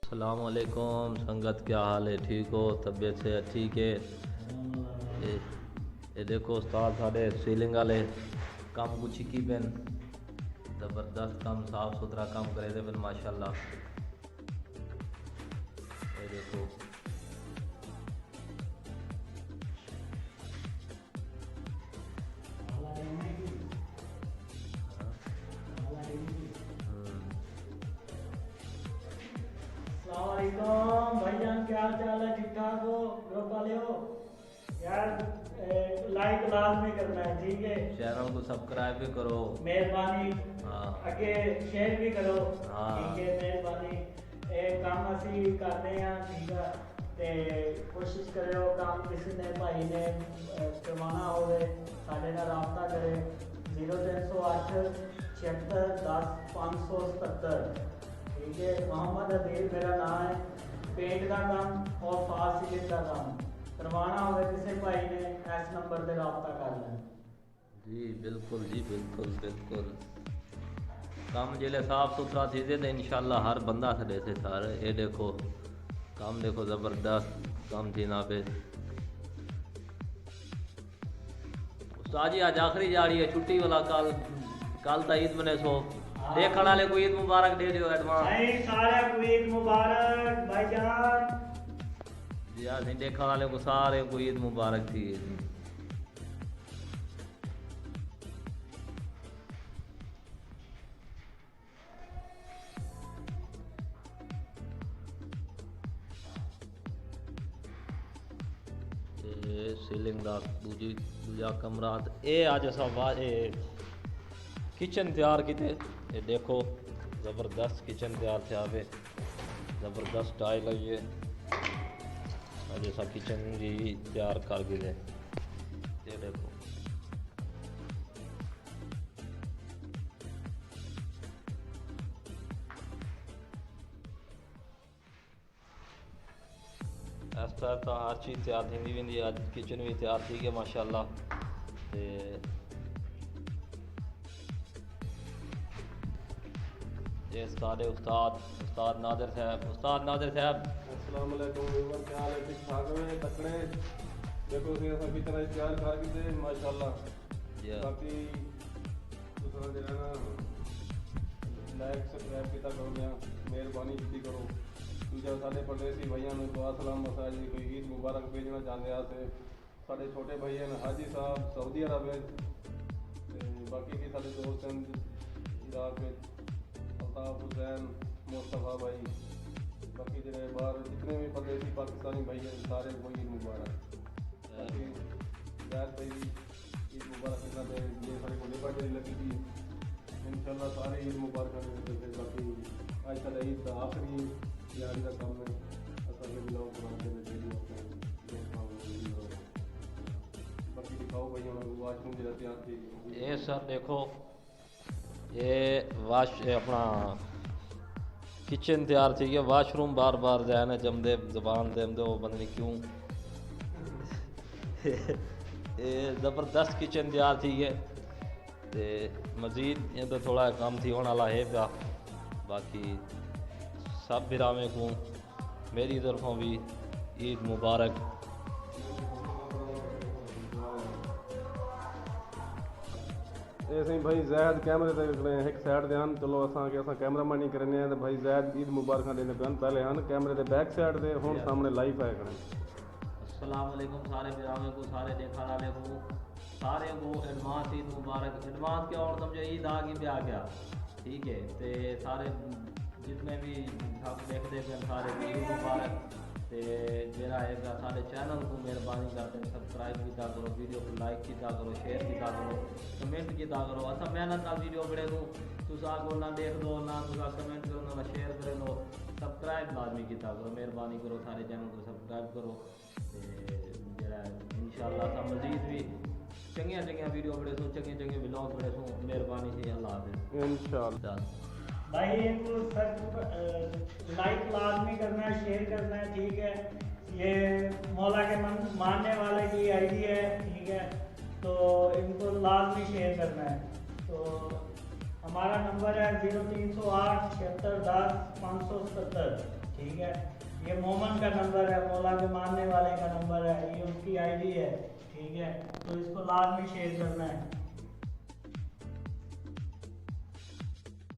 अस्सलाम वालेकुम संगत, क्या हाल है? ठीक हो? तबीयत से ठीक है? ये देखो उस्ताद साढ़े सीलिंग वाले कम कुछ की पेन ज़बरदस्त कम साफ़ सुथरा काम करे थे फिर माशाल्लाह। ये देखो अस्सलामुअलैकुम भाईजान, क्या हाल चाल है? ठीक ठाक हो? ग्रुप वाले हो यार? लाइक लाजमी करना है, ठीक है? चैनल को सब्सक्राइब भी करो, मेहरबानी। हाँ अगे शेयर भी करो, हाँ। ठीक है? मेहरबानी। काम असी करते हैं, ठीक है? ते कोशिश करो काम किसी ने भाई ने करवाना हो साढ़े नाल राबता करे 0308 76 10 577, ठीक है? मोहम्मद अदील मेरा नाम है। पेंट का काम और फाल सीलिंग का काम करवाना हो किसी भाई ने इस नंबर पर रब्ता कर लें। जी बिल्कुल जी, बिल्कुल बिल्कुल। काम जिले साफ सुथरा थी तो इंशाल्लाह हर बंदा सड़े से सारे। ये देखो काम देखो ज़बरदस्त काम थी ना पे। उस्ताद जी आज आखिरी जा रही है छुट्टी वाला, कल कल तो ईद मने सो देखने वाले को ईद मुबारक दे दियो एडवांस। भाई सारे को ईद मुबारक भाईजान। जी आज देखने वाले को सारे को ईद मुबारक थी। सीलिंग का दूजा कमरा ये अज अस किचन तैयार किते। ये देखो ज़बरदस्त किचन तैयार थे वे, ज़बरदस्त टाइल है ये। अज अस किचन भी तैयार कर गए। ये देखो इस तरह तो हर चीज़ तैयार थी वेंदी। अज किचन भी तैयार थी गई माशाल्लाह। ते ये सारे उस्ताद नादिर साहब। उस्ताद नादिर साहब अस्सलाम वालेकुम व्यूअर, क्या हाल है? ठीक ठाक है तकड़े? देखो सी असां की तरह तैयार कर के माशाल्लाह। बाकी दूसरा जो है ना लाइक सब्सक्राइब किया करो, गया मेहरबानी की करो। दूजा साढ़े परदेसी भाइयों ने दुआ सलाम मसाज कोई ईद मुबारक भेजना चाहते हैं। साढ़े छोटे भाई हैं हाजी साहब सऊदी अरब है। बाकी भी साढ़े दोस्त हैं इराक में अल्ताफ हुसैन मुस्तफ़ा भाई। बाकी जो बाहर जितने भी परदेसी पाकिस्तानी भाई हैं सारे को ईद मुबारक। बाकी जैद भाई भी ईद मुबारक कहना दे। ये सारी को लिबर्टी लगी थी इंशाल्लाह सारे ईद मुबारक देते। बाकी आज कल ईद का आखिरी तैयारी का काम है। असल में लोग बनाते हैं बाकी दिखाओ भाई वाशरूम जरा तैयार थी। ये सर देखो ये वाश अपना किचन तैयार थी गया। वाशरूम बार बार जाए ना जमदे जबान दे वो पता नहीं क्यों। ये ज़बरदस्त किचन तैयार थी है। ते मज़ीद ये तो थोड़ा काम थी होने वाला है पिया। बाकी सब बिरावे को मेरी तरफों भी ईद मुबारक। ये सही भाई जैद कैमरे ते एक साइड ध्यान चलो असा कैमरामैनी करने तो भाई जैद ईद मुबारक देने पे पहले हैं कैमरे के बैक साइड दे हुन सामने लाइव है करें। अस्सलाम वालेकुम सारे बिरावे को, सारे देखने वाले को, सारे को एडवांस ईद मुबारक। एडवांस क्या और समझो ईद आ गई भी आ गया, ठीक है? तो सारे जितने भी सब देखते पे सारे ईद मुबारक। तो जरा है सारे चैनल को मेहरबानी करते हैं सब्सक्राइब किया करो, वीडियो को लाइक किया करो, शेयर किया करो, कमेंट किया करो। असा मेहनत का वीडियो बड़े को तुसा को ना देख दो ना तुसा कमेंट करो ना शेयर करे दो, सब्सक्राइब लाजमी किया करो। मेहरबानी करो सारे चैनल को सब्सक्राइब करो। जरा इंशाल्लाह सा मजीद भी चंगिया चंगिया वीडियो बड़े सो चंगे व्लॉग बड़े सो। मेहरबानी से अल्लाह हाफिज़ इंशाल्लाह। भाई इनको सर लाइक लाजमी करना है, शेयर करना है, ठीक है? ये मौला के मानने वाले की आईडी है, ठीक है? तो इनको लाजमी शेयर करना है। तो हमारा नंबर है 0308 76 10 577, ठीक है? ठीक है। ये मोमन का नंबर है, मौला के मानने वाले का नंबर है, ये उसकी आईडी है, ठीक है। तो इसको लाजमी शेयर करना है।